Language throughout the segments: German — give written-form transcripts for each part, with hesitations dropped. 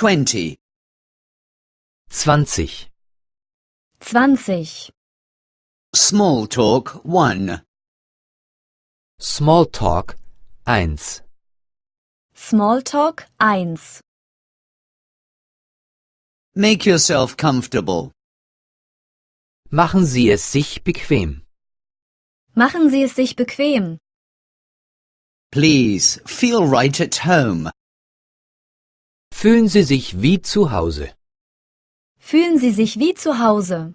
20. 20. 20. Small talk 1. Smalltalk 1. Smalltalk 1. Make yourself comfortable. Machen Sie es sich bequem. Machen Sie es sich bequem. Please feel right at home. Fühlen Sie sich wie zu Hause. Fühlen Sie sich wie zu Hause.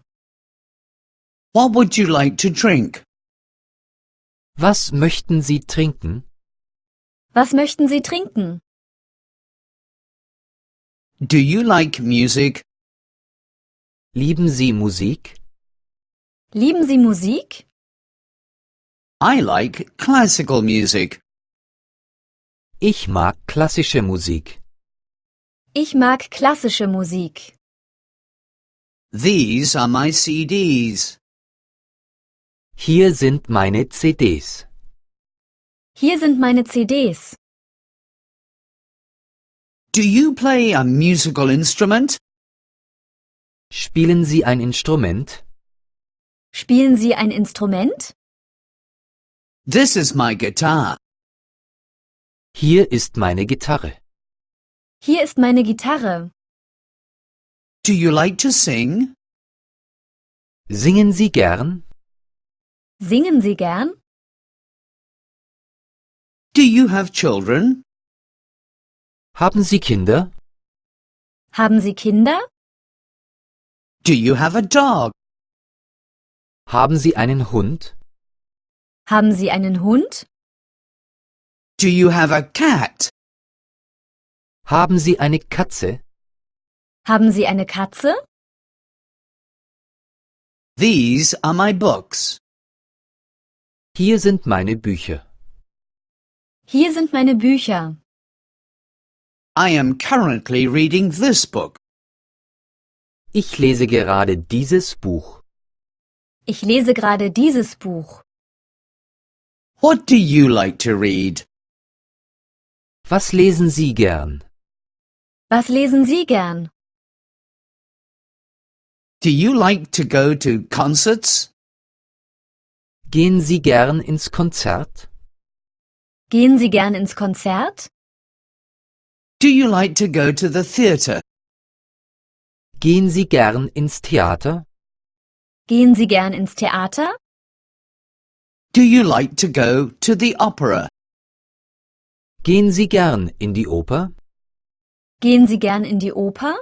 What would you like to drink? Was möchten Sie trinken? Was möchten Sie trinken? Do you like music? Lieben Sie Musik? Lieben Sie Musik? I like classical music. Ich mag klassische Musik. Ich mag klassische Musik. These are my CDs. Hier sind meine CDs. Hier sind meine CDs. Do you play a musical instrument? Spielen Sie ein Instrument? Spielen Sie ein Instrument? This is my guitar. Hier ist meine Gitarre. Hier ist meine Gitarre. Do you like to sing? Singen Sie gern? Singen Sie gern? Do you have children? Haben Sie Kinder? Haben Sie Kinder? Do you have a dog? Haben Sie einen Hund? Haben Sie einen Hund? Do you have a cat? Haben Sie eine Katze? Haben Sie eine Katze? These are my books. Hier sind meine Bücher. Hier sind meine Bücher. I am currently reading this book. Ich lese gerade dieses Buch. Ich lese gerade dieses Buch. What do you like to read? Was lesen Sie gern? Was lesen Sie gern? Do you like to go to concerts? Gehen Sie gern ins Konzert? Gehen Sie gern ins Konzert? Do you like to go to the theatre? Gehen Sie gern ins Theater? Gehen Sie gern ins Theater? Do you like to go to the opera? Gehen Sie gern in die Oper? Gehen Sie gern in die Oper?